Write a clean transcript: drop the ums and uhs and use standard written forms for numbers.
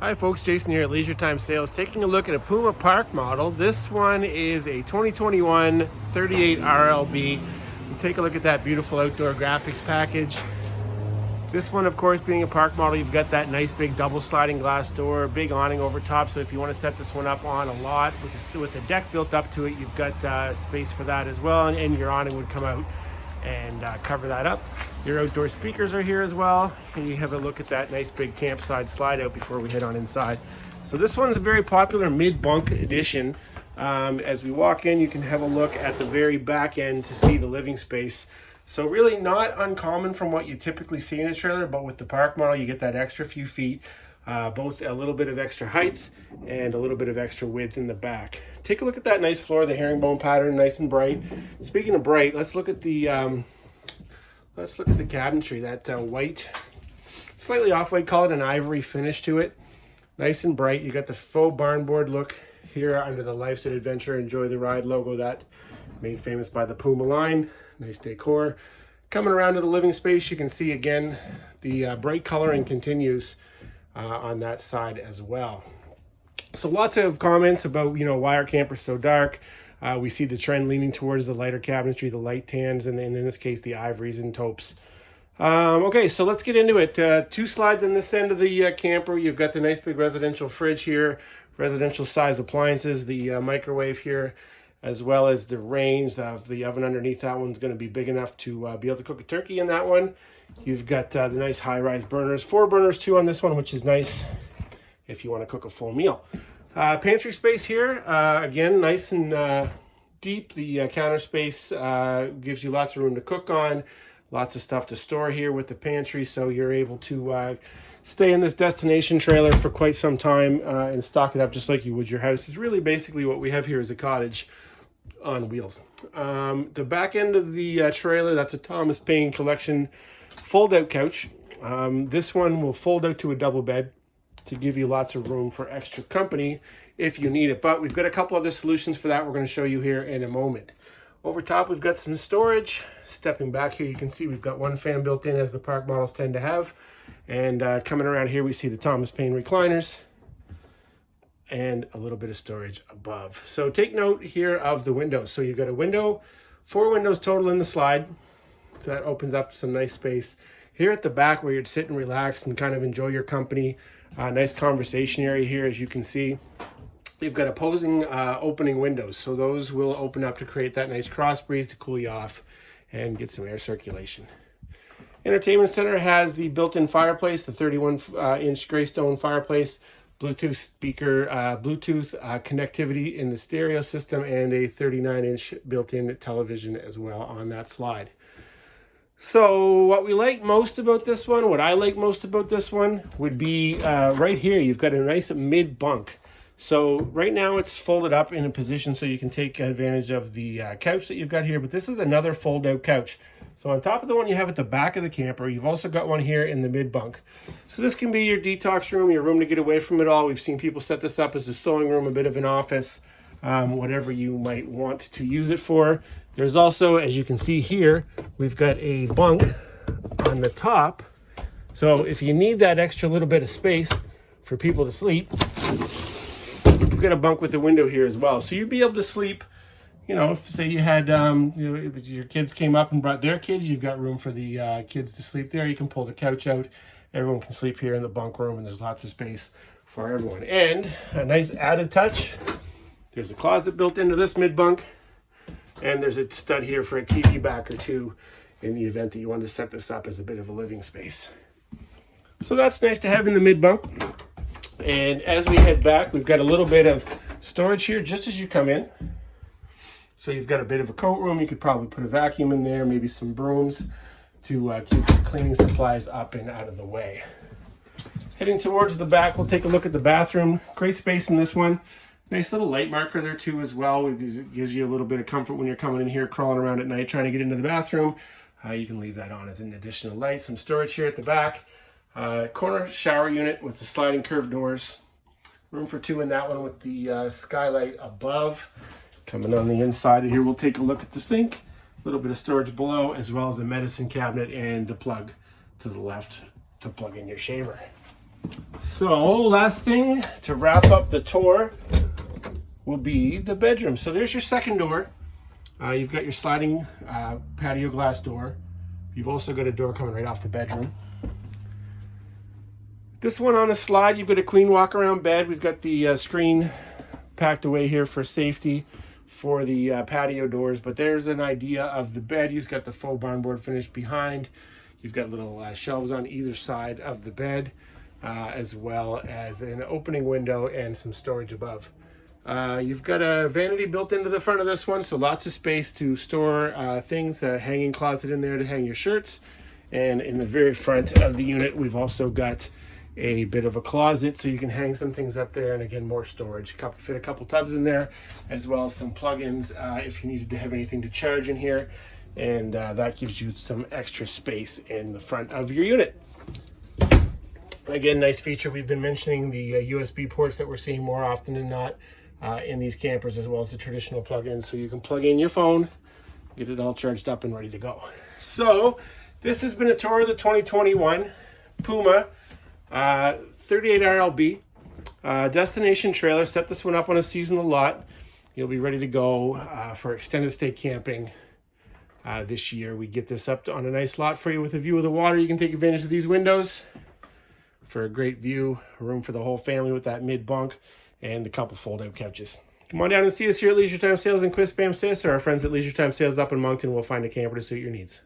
Hi folks, Jason here at Leisure Time Sales, taking a look at a Puma Park model. This one is a 2021 38 RLB. Take a look at that beautiful outdoor graphics package. This one, of course, being a park model, you've got that nice big double sliding glass door, big awning over top. So if you want to set this one up on a lot with the deck built up to it, you've got space for that as well, and your awning would come out and cover that up. Your outdoor speakers are here as well, and you have a look at that nice big campside slide out before we head on inside. So this one's a very popular mid-bunk edition. As we walk in, you can have a look at the very back end to see the living space. So really not uncommon from what you typically see in a trailer, but with the park model, you get that extra few feet, both a little bit of extra height and a little bit of extra width in the back. Take a look at that nice floor, the herringbone pattern, nice and bright. Speaking of bright, let's look at the cabinetry. That white, slightly off-white, call it an ivory finish to it. Nice and bright. You got the faux barnboard look here under the Life's an Adventure, Enjoy the Ride logo, that made famous by the Puma line. Nice decor. Coming around to the living space, you can see again the bright coloring continues on that side as well. So lots of comments about, why are campers so dark. We see the trend leaning towards the lighter cabinetry, the light tans, and in this case, the ivories and taupes. Okay, so let's get into it. Two slides on this end of the camper. You've got the nice big residential fridge here, residential size appliances, the microwave here, as well as the range of the oven underneath. That one's going to be big enough to be able to cook a turkey in that one. You've got the nice high-rise burners, 4 burners too on this one, which is nice if you want to cook a full meal. Pantry space here, again, nice and deep. The counter space gives you lots of room to cook on, lots of stuff to store here with the pantry, so you're able to stay in this destination trailer for quite some time and stock it up just like you would your house. Is really basically what we have here is a cottage on wheels. The back end of the trailer, that's a Thomas Paine Collection fold-out couch. This one will fold out to a double bed to give you lots of room for extra company if you need it. But we've got a couple other solutions for that we're going to show you here in a moment. Over top, we've got some storage. Stepping back here, you can see we've got one fan built in, as the park models tend to have. And coming around here, we see the Thomas Paine recliners and a little bit of storage above. So take note here of the windows. So you've got a window, 4 windows total in the slide. So that opens up some nice space. Here at the back, where you'd sit and relax and kind of enjoy your company, nice conversation area here, as you can see. You've got opposing opening windows, so those will open up to create that nice cross breeze to cool you off and get some air circulation. Entertainment center has the built-in fireplace, the 31-inch gray stone fireplace, Bluetooth speaker, Bluetooth connectivity in the stereo system, and a 39-inch built-in television as well on that slide. So what we like most about this one, what I like most about this one would be right here. You've got a nice mid bunk. So right now it's folded up in a position so you can take advantage of the couch that you've got here, but this is another fold out couch. So on top of the one you have at the back of the camper, you've also got one here in the mid bunk. So this can be your detox room, your room to get away from it all. We've seen people set this up as a sewing room, a bit of an office, whatever you might want to use it for. There's also, as you can see here, we've got a bunk on the top. So if you need that extra little bit of space for people to sleep, you've got a bunk with a window here as well. So you'd be able to sleep, if say you had, if your kids came up and brought their kids, you've got room for the kids to sleep there. You can pull the couch out. Everyone can sleep here in the bunk room, and there's lots of space for everyone. And a nice added touch, there's a closet built into this mid bunk. And there's a stud here for a TV back or two in the event that you want to set this up as a bit of a living space. So that's nice to have in the mid bunk. And as we head back, we've got a little bit of storage here just as you come in. So you've got a bit of a coat room. You could probably put a vacuum in there, maybe some brooms to keep the cleaning supplies up and out of the way. Heading towards the back, we'll take a look at the bathroom. Great space in this one. Nice little light marker there too as well. It gives you a little bit of comfort when you're coming in here, crawling around at night, trying to get into the bathroom. You can leave that on as an additional light. Some storage here at the back. Corner shower unit with the sliding curved doors. Room for 2 in that one with the skylight above. Coming on the inside of here, we'll take a look at the sink. A little bit of storage below, as well as the medicine cabinet and the plug to the left to plug in your shaver. So last thing to wrap up the tour will be the bedroom. So there's your second door. You've got your sliding patio glass door. You've also got a door coming right off the bedroom. This one on a slide, you've got a queen walk-around bed. We've got the screen packed away here for safety for the patio doors, but there's an idea of the bed. You've got the faux barn board finish behind. You've got little shelves on either side of the bed, as well as an opening window and some storage above. You've got a vanity built into the front of this one, so lots of space to store things, a hanging closet in there to hang your shirts. And in the very front of the unit, we've also got a bit of a closet, so you can hang some things up there, and again, more storage. Fit a couple tubs in there, as well as some plugins if you needed to have anything to charge in here. And that gives you some extra space in the front of your unit. Again, nice feature. We've been mentioning the USB ports that we're seeing more often than not in these campers, as well as the traditional plugins, so you can plug in your phone, get it all charged up and ready to go. So this has been a tour of the 2021 Puma 38 RLB destination trailer. Set this one up on a seasonal lot. You'll be ready to go for extended stay camping this year. We get this up on a nice lot for you with a view of the water. You can take advantage of these windows for a great view, room for the whole family with that mid bunk and the couple fold-out couches. Come on down and see us here at Leisure Time Sales in Quispam, Sis, or our friends at Leisure Time Sales up in Moncton will find a camper to suit your needs.